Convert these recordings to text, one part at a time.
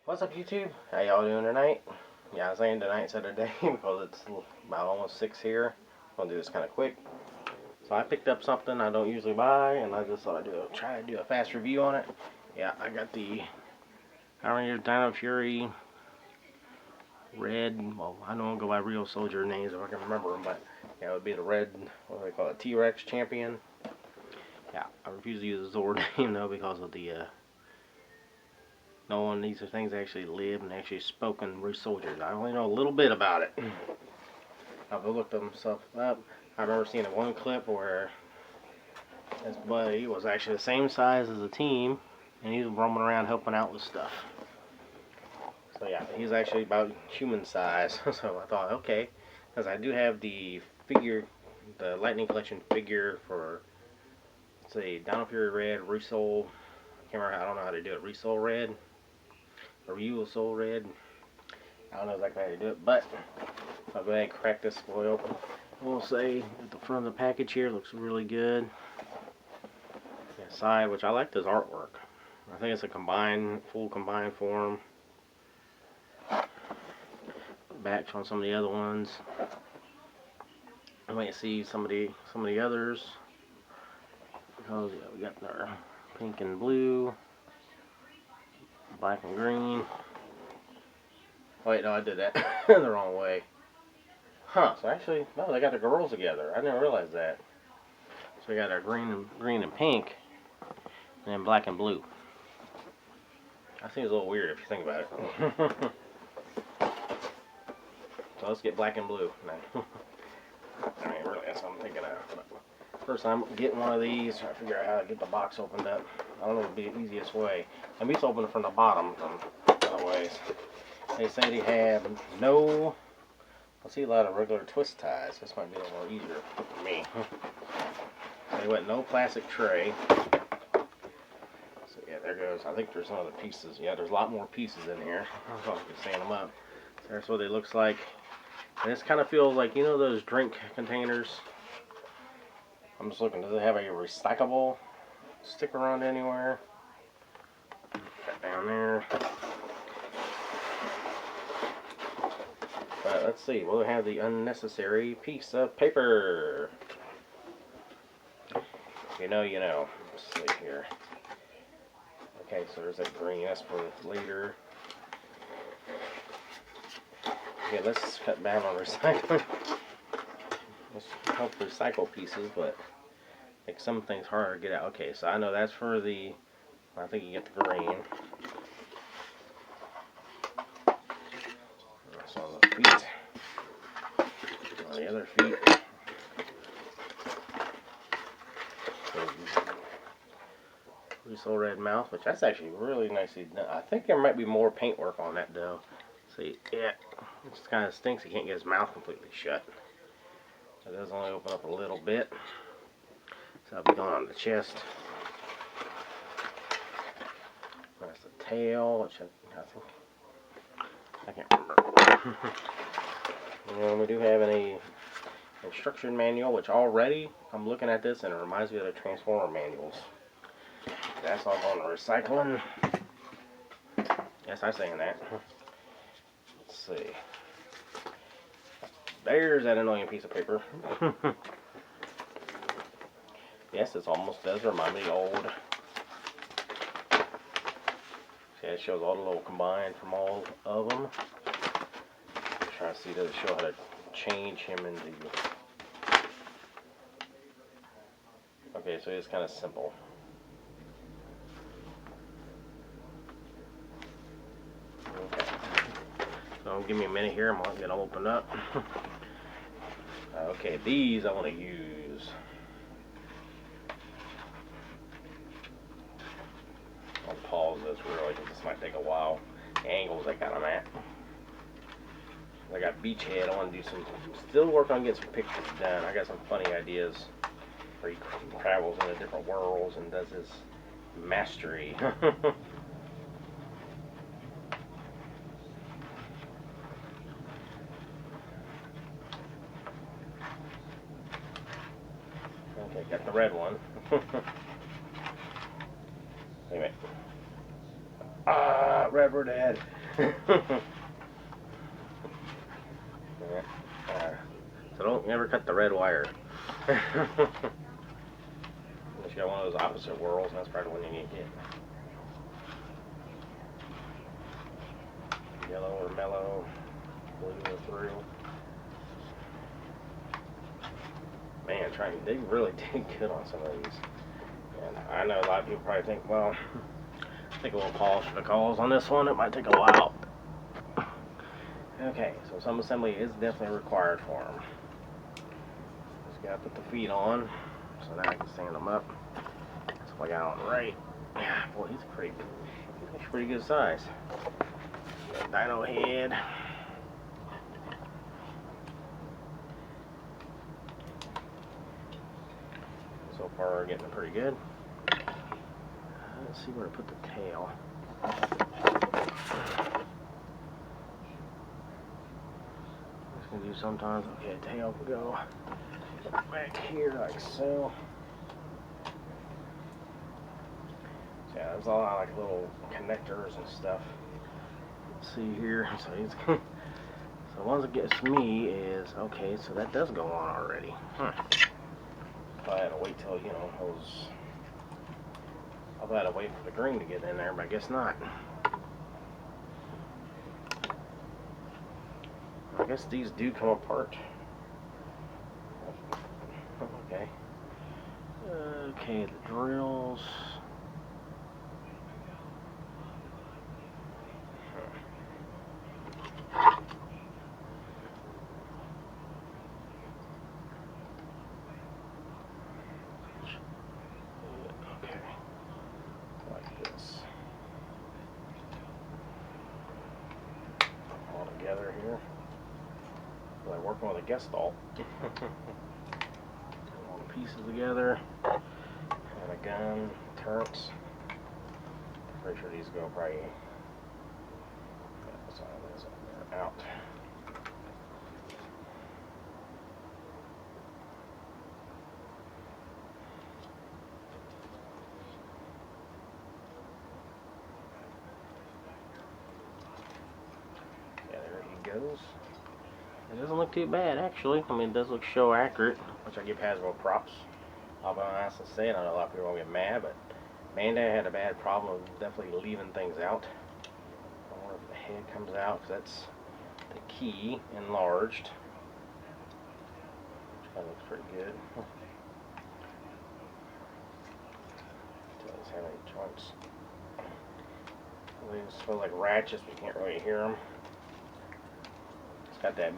What's up, YouTube? How y'all doing tonight? Yeah, I was saying tonight instead of today because it's about almost 6 here. I'm gonna do this kind of quick. So I picked up something I don't usually buy, and I just thought I'd try to do a fast review on it. Yeah, I got the Dino Fury red. Well, I don't go by Ryusoulger names if I can remember them, but yeah, it would be the red. What do they call it? T-Rex champion. Yeah, I refuse to use the Zord name though because of the. No one, these are things that actually live and actually spoken Ryusoulgers. I only know a little bit about it. I've looked them stuff up. I remember seeing one clip where his buddy was actually the same size as the team, and he was roaming around helping out with stuff. So yeah, he's actually about human size. So I thought, okay, because I do have the figure, the Lightning Collection figure for, let's see, Dino Fury Red, Ryusoul. I can't remember. I don't know how to do it. Ryusoul Red. Or Ryusoul Red. I don't know exactly how to do it, but I'll go ahead and crack this boy open. I will say at the front of the package here looks really good. The side, which I like this artwork. I think it's a full combined form. Back on some of the other ones. I might see some of the others. Because yeah, we got our pink and blue. Black and green. Oh wait, no, I did that the wrong way. Huh, so actually, no, they got the girls together. I didn't realize that. So we got our green and pink, and then black and blue. That seems a little weird if you think about it. So let's get black and blue. I mean, really, that's what I'm thinking of. First time getting one of these, trying to figure out how to get the box opened up. I don't know what would be the easiest way. And we used to open it from the bottom from other ways. They say they have no, I see a lot of regular twist ties. This might be a little more easier for me. They went no plastic tray. So yeah, there goes. I think there's some other pieces. Yeah, there's a lot more pieces in here. I'll be saying them up. So that's what it looks like. And this kind of feels like, you know those drink containers? I'm just looking, does it have a recyclable sticker on it anywhere? Right down there. But let's see, we'll have the unnecessary piece of paper. You know, you know. Let's see here. Okay, so there's that green, that's for later. Okay, let's cut down on recycling. Let's help recycle pieces, but make some things harder to get out. Okay, so I know that's for the, I think you get the green. That's on the feet. On the other feet. Ryusoul red mouth, which that's actually really nicely done. I think there might be more paint work on that though. See, yeah, it just kind of stinks. He can't get his mouth completely shut. It does only open up a little bit. So I'll be going on the chest. That's the tail, which I can't remember. And we do have an instruction manual, which already I'm looking at this and it reminds me of the Transformer manuals. That's all going to recycling. Yes, I'm saying that. Let's see. There's that annoying piece of paper. Yes, this almost does remind me of old. See, it shows all the little combined from all of them. I'm trying to see, does it show how to change him into. Okay, so it's kind of simple. Okay. So give me a minute here, I'm going to get them opened up. Okay, these I want to use. I'll pause this really because this might take a while. The angles I got them at. I got Beachhead. I want to do still work on getting some pictures done. I got some funny ideas where he travels into different worlds and does his mastery. Okay, got the red one. Wait a minute. Ah, red, we're dead. So don't ever cut the red wire. Unless you got one of those opposite whirls, and that's probably when you need to hit. Yellow or mellow, blue or through. Man, they really did good on some of these. And I know a lot of people probably think, well, take a little polish for the calls on this one. It might take a while. Okay, so some assembly is definitely required for them. Just gotta put the feet on, so now I can stand them up. So I got on right. Boy, he's pretty good size. Dino head. So far, we're getting pretty good. Let's see where to put the tail. Just gonna do sometimes. Okay, tail can go back here like so. So yeah, there's a lot of like little connectors and stuff. Let's see here. So so the ones that gets me is okay. So that does go on already. I had to wait till, you know, I'll have to wait for the green to get in there, but I guess not. I guess these do come apart. Okay. Okay, the drills. Here. Like working with a guest doll. All the pieces together. And a gun, turrets. Pretty sure these go probably out. Goes. It doesn't look too bad, actually. I mean, it does look show accurate, which I give Hasbro props. I'll be honest and say it. I know a lot of people won't get mad, but Bandai had a bad problem of definitely leaving things out. I wonder if the head comes out, because that's the key enlarged. That looks pretty good. Does have any joints? They just feel like ratchets, but you can't really hear them. Got that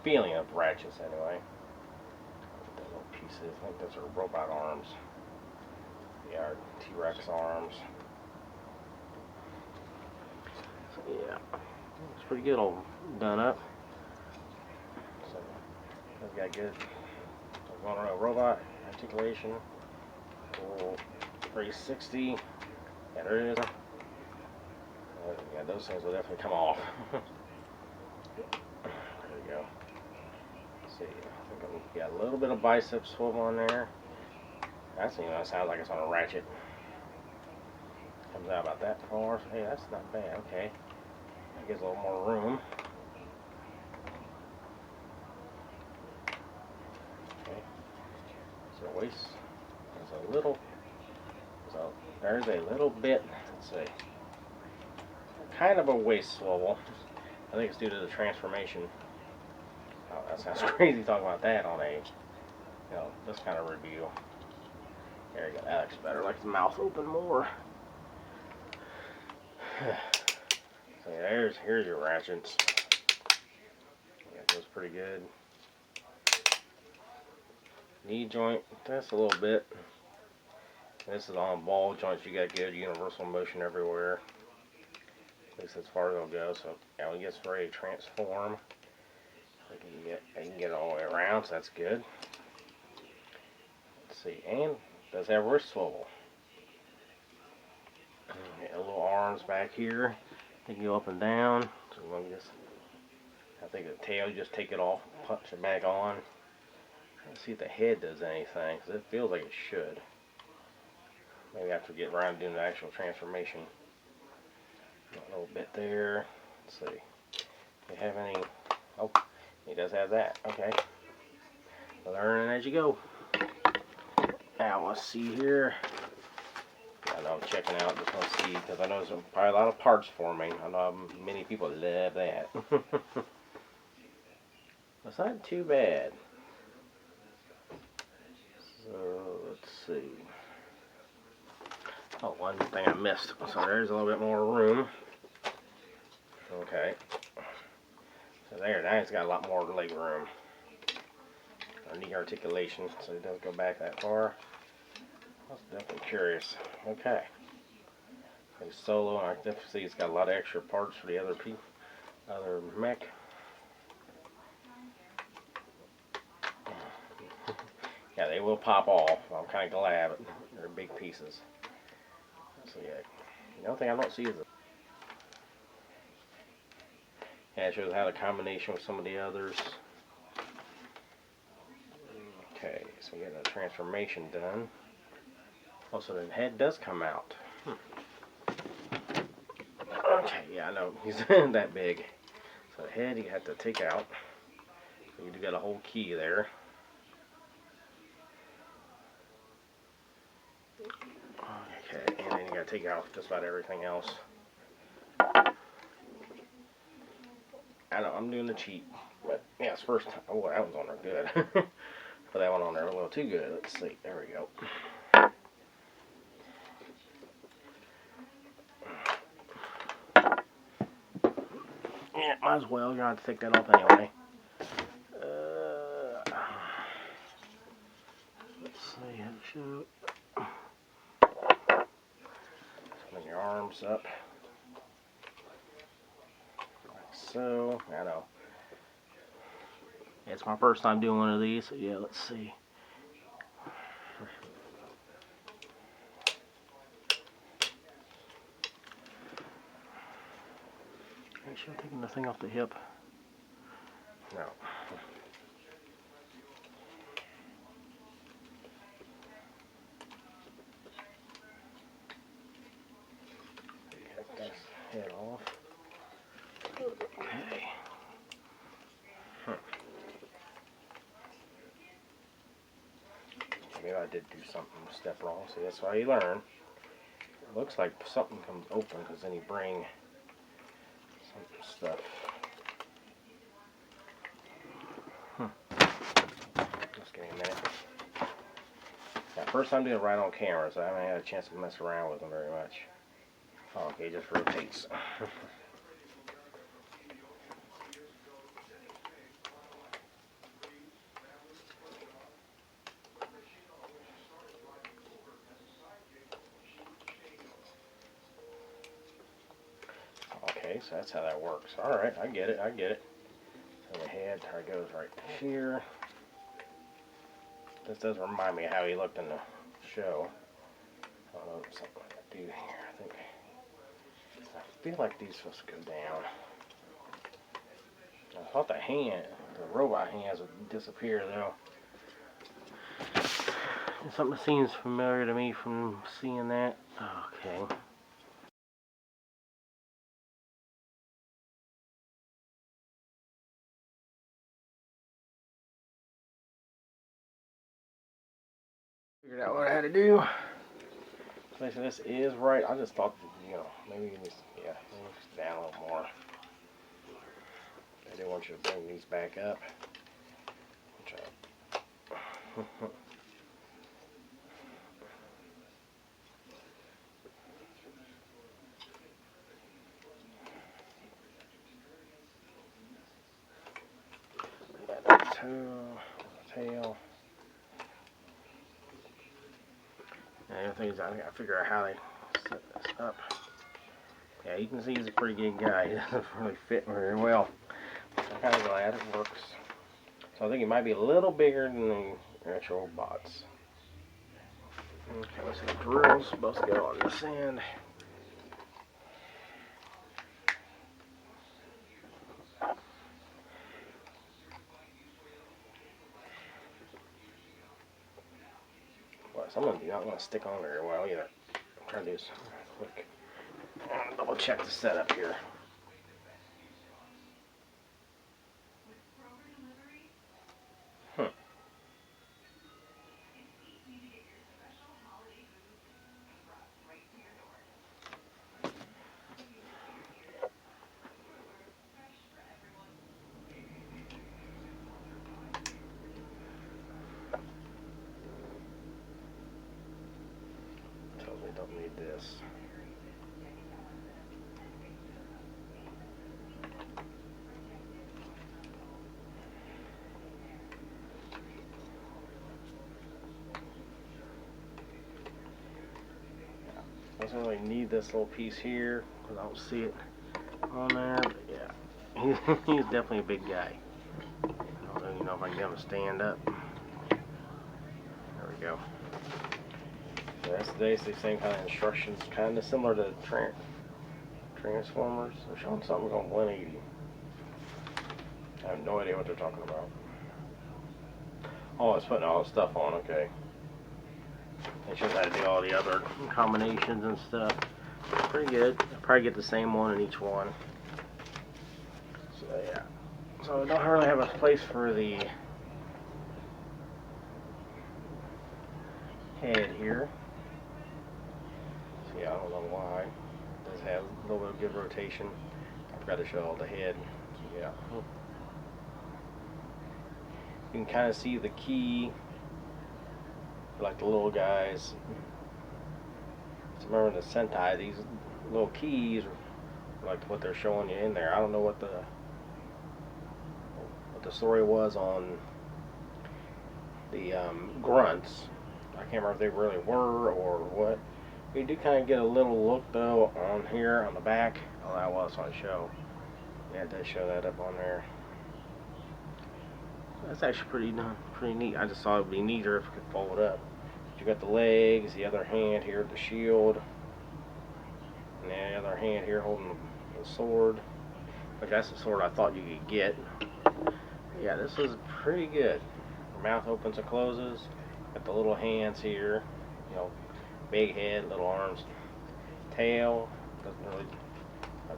feeling of ratchets anyway. The little pieces, I think those are robot arms. They are T-Rex arms. So yeah, it's pretty good all done up. So it's got good going around robot articulation. Full 360. Yeah, there it is. Yeah, those things will definitely come off. Go. Let's see, I think I'm got a little bit of bicep swivel on there. That's, you know, that sounds like it's on a ratchet. Comes out about that far. So, hey, that's not bad. Okay, that gives a little more room. Okay, so waist is a little. So there's a little bit. Let's see, kind of a waist swivel. I think it's due to the transformation. Oh, that sounds crazy talking about that on a, you know, this kind of review. There you go, that looks better. Like his mouth open more. So yeah, here's your ratchets. That goes pretty good. Knee joint, that's a little bit. This is on ball joints. You got good universal motion everywhere. At least as far as it'll go. So yeah, when it gets ready to transform, I can get it all the way around, so that's good. Let's see, and does have wrist swivel. Yeah, little arms back here. They can go up and down. So let me just, I think the tail, you just take it off, punch it back on. Let's see if the head does anything, because it feels like it should. Maybe after we get around doing the actual transformation. A little bit there. Let's see. Do you have any? Oh, he does have that. Okay. Learning as you go. Now let's see here. I know I'm checking out, just want to see, because I know there's probably a lot of parts forming. I know many people love that. It's not too bad. So let's see. Oh, one thing I missed. So there's a little bit more room. Okay. So there, now it's got a lot more leg room. Or knee articulation, so it doesn't go back that far. I was definitely curious. Okay. It's solo, and I definitely see it's got a lot of extra parts for the other mech. Yeah, they will pop off. I'm kind of glad, but they're big pieces. So yeah, the only thing I don't see is yeah, it shows how the combination with some of the others. Okay, so we got the transformation done. Also, the head does come out. Okay, yeah, I know he's that big. So the head you have to take out. So you do got a whole key there. Okay, and then you gotta take out just about everything else. I know I'm doing the cheat, but yeah, it's first time. Oh, that one's on there good. Put that one on there a little too good. Let's see. There we go. Yeah, might as well. You're gonna have to take that off anyway. Let's see how to show. Bring your arms up. Like so. I know. It's my first time doing one of these, so yeah, let's see. Make sure I'm taking the thing off the hip. No. Get this head off. Okay. Maybe I did do something, step wrong. See, that's how you learn. It looks like something comes open because then you bring some stuff. Just give me a minute. Yeah, first time doing it right on camera, so I haven't had a chance to mess around with them very much. Oh, okay, it just rotates. Okay, so that's how that works. Alright, I get it, I get it. So the head goes right here. This does remind me of how he looked in the show. I don't know, something I do here, I feel like these are supposed to go down. I thought the robot hands would disappear though. Something that seems familiar to me from seeing that. Okay. Figured out what I had to do. So this is right. I just thought, you know, maybe just, yeah, just down a little more. I do want you to bring these back up. Tail. And the things I gotta figure out how they set this up. Yeah, you can see he's a pretty good guy. He doesn't really fit very well. I'm kind of glad it works. So I think it might be a little bigger than the actual bots. Okay, let's see. The drill's supposed to go on this end. Well, some of them do not want to stick on very well either. I'm trying to do this quick. Double check the setup here. definitely don't need this. Doesn't really need this little piece here because I don't see it on there, but yeah, he's definitely a big guy. I don't even know if I can get him to stand up. There we go. So that's basically the same kind of instructions, kind of similar to Transformers. They're showing something on 180. I have no idea what they're talking about. Oh, it's putting all the stuff on, okay. It shows how to do all the other combinations and stuff. Pretty good. I'll probably get the same one in each one. So yeah. So I don't really have a place for the head here. See, I don't know why. It does have a little bit of good rotation. I forgot to show all the head. So yeah. You can kind of see the key. Like the little guys. So remember the Sentai, these little keys, like what they're showing you in there. I don't know what the story was on the grunts. I can't remember if they really were or what. You do kind of get a little look though on here on the back. Oh, that was on the show. Yeah, it does show that up on there. That's actually pretty neat. I just thought it would be neater if it could fold up. You got the legs, the other hand here, the shield, and the other hand here holding the sword. But that's the sword I thought you could get. Yeah, this is pretty good. Your mouth opens and closes. Got the little hands here, you know, big head, little arms, tail. Doesn't really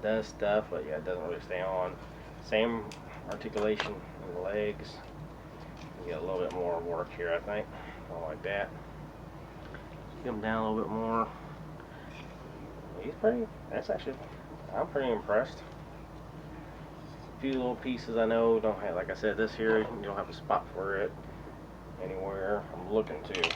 does stuff, but yeah, it doesn't really stay on. Same articulation in the legs. You get a little bit more work here, I think. Something like that. Get him down a little bit more. He's pretty. That's actually. I'm pretty impressed. A few little pieces I know don't have. Like I said, this here you don't have a spot for it anywhere. I'm looking to. See,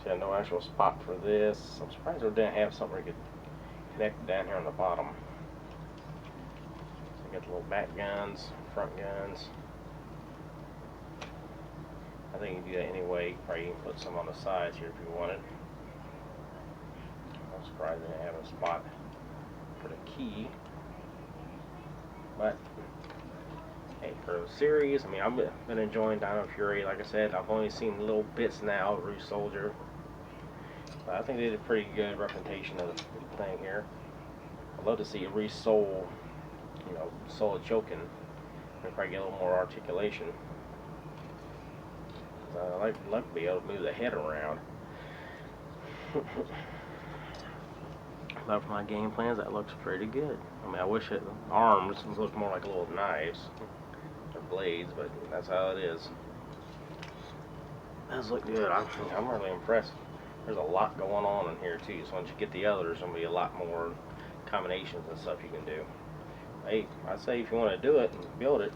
I have no actual spot for this. I'm surprised they didn't have something you could connect down here on the bottom. So you got the little back guns, front guns. I think you can do that anyway. Probably you can put some on the sides here if you wanted. I'm surprised they didn't have a spot for the key. But hey, for the series, I mean, I've been enjoying Dino Fury. Like I said, I've only seen little bits now of Ryusoulger. But I think they did a pretty good representation of the thing here. I'd love to see a Ryusoul, you know, Soul choking. And probably get a little more articulation. I'd like to be able to move the head around. But for my game plans, that looks pretty good. I mean, I wish the arms looked more like little knives or blades, but that's how it is. It does look good. I'm really impressed. There's a lot going on in here too. So once you get the others, there's gonna be a lot more combinations and stuff you can do. Hey, I'd say if you want to do it and build it,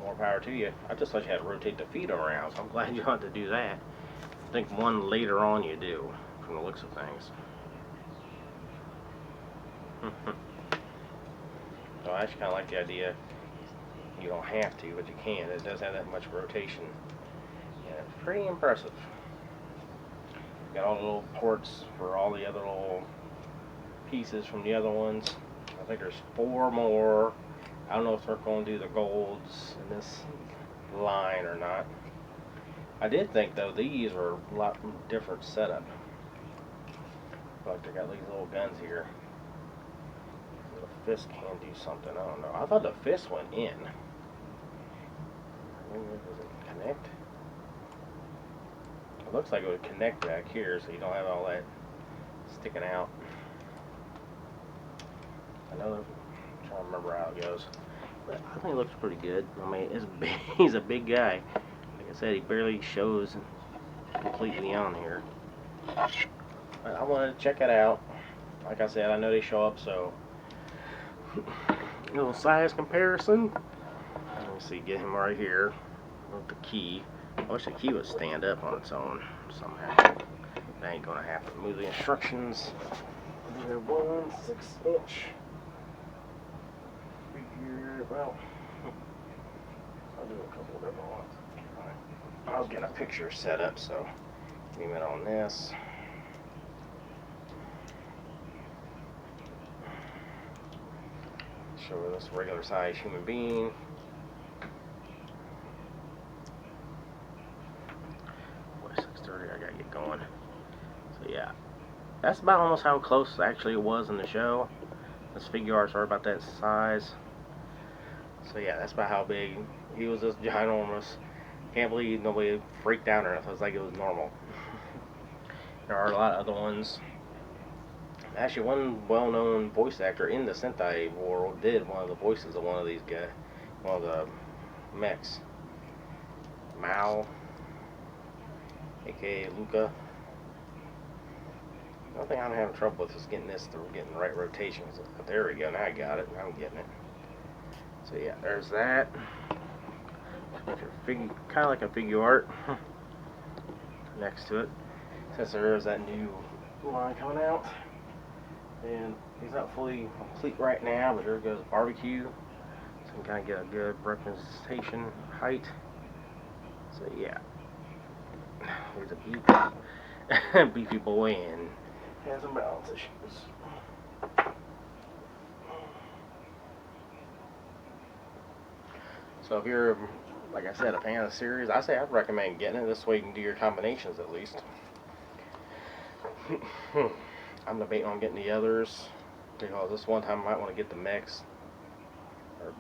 more power to you. I just thought you had to rotate the feet around, so I'm glad you don't have to do that. I think one later on you do, from the looks of things. So I actually kind of like the idea. You don't have to, but you can. It does have that much rotation. Yeah, it's pretty impressive. Got all the little ports for all the other little pieces from the other ones. I think there's 4 more. I don't know if they're going to do the golds in this line or not. I did think though these were a lot different setup. Like they got these little guns here. The fist can do something. I don't know. I thought the fist went in. Does it connect? It looks like it would connect back here, so you don't have all that sticking out. I know. I'm trying to remember how it goes. But I think it looks pretty good. I mean, it's big. He's a big guy. Like I said, he barely shows completely on here. But I wanted to check it out. Like I said, I know they show up, so a little size comparison. Let me see, get him right here with the key. I wish the key would stand up on its own somehow. That ain't gonna happen. Move the instructions. They're 1 6-inch figure. Well, I'll do a couple of different ones. I'll get a picture set up, so give me a minute on this. Show this regular size human being. Boy, 6:30, I gotta get going. So yeah, that's about almost how close actually it was in the show. This figure arts are about that size. So yeah, that's about how big. He was just ginormous. Can't believe nobody freaked out or nothing. It was like it was normal. There are a lot of other ones. Actually, one well-known voice actor in the Sentai world did one of the voices of one of these guys, one of the mechs. Mao, aka Luca. The only thing I'm having trouble with is getting this to getting the right rotations. There we go. Now I got it. Now I'm getting it. So yeah, there's that. Kind of like a figure art next to it. Since there is that new line coming out, and he's not fully complete right now, but here goes barbecue, so you can kind of get a good representation height. So yeah, here's a beefy boy and has some balance issues. So if you're, like I said, a fan of the series, I say I'd recommend getting it. This way you can do your combinations at least. I'm debating on getting the others, because this one time I might want to get the mechs, or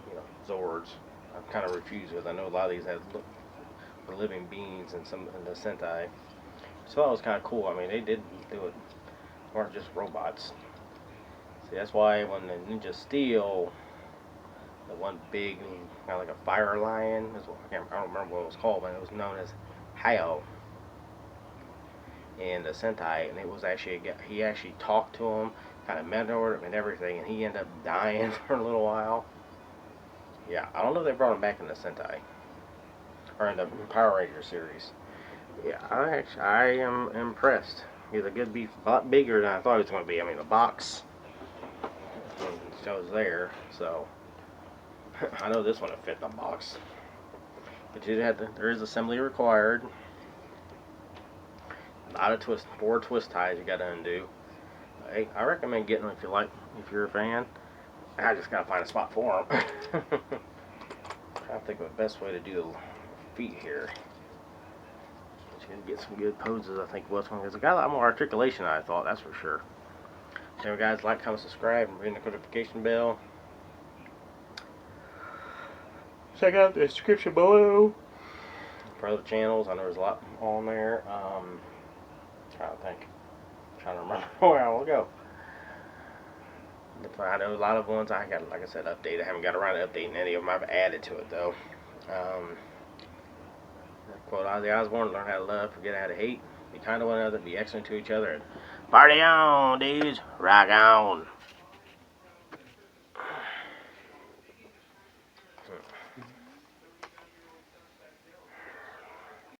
zords. I've kind of refused because I know a lot of these have the living beings and some in the Sentai. So that was kind of cool. I mean, they did do it. They weren't just robots. See, that's why when the Ninja Steel, the one big, kind of like a fire lion, I don't remember what it was called, but it was known as Hao in the Sentai, and it was actually he actually talked to him, kind of mentored him and everything, and he ended up dying for a little while. Yeah, I don't know if they brought him back in the Sentai or in the Power Ranger series. Yeah, I am impressed. He's a good beef, a lot bigger than I thought he was going to be. I mean, the box shows there, so I know this one will fit in the box. But you have to, there is assembly required. A lot of 4 twist ties you got to undo. Hey, I recommend getting them if you're a fan. I just gotta find a spot for them. Trying to think of the best way to do the feet here. But you can get some good poses, I think, with one, because it got a lot more articulation than I thought, that's for sure. So guys, like, comment, subscribe, and ring the notification bell. Check out the description below for other channels. I know there's a lot on there. Trying to remember where I will go. I know a lot of ones I got, like I said, updated. I haven't got around to updating any of them. I've added to it though. Quote Ozzy Osbourne: "Learn how to love, forget how to hate. Be kind to one another, be excellent to each other, and party on, dudes. Rock on."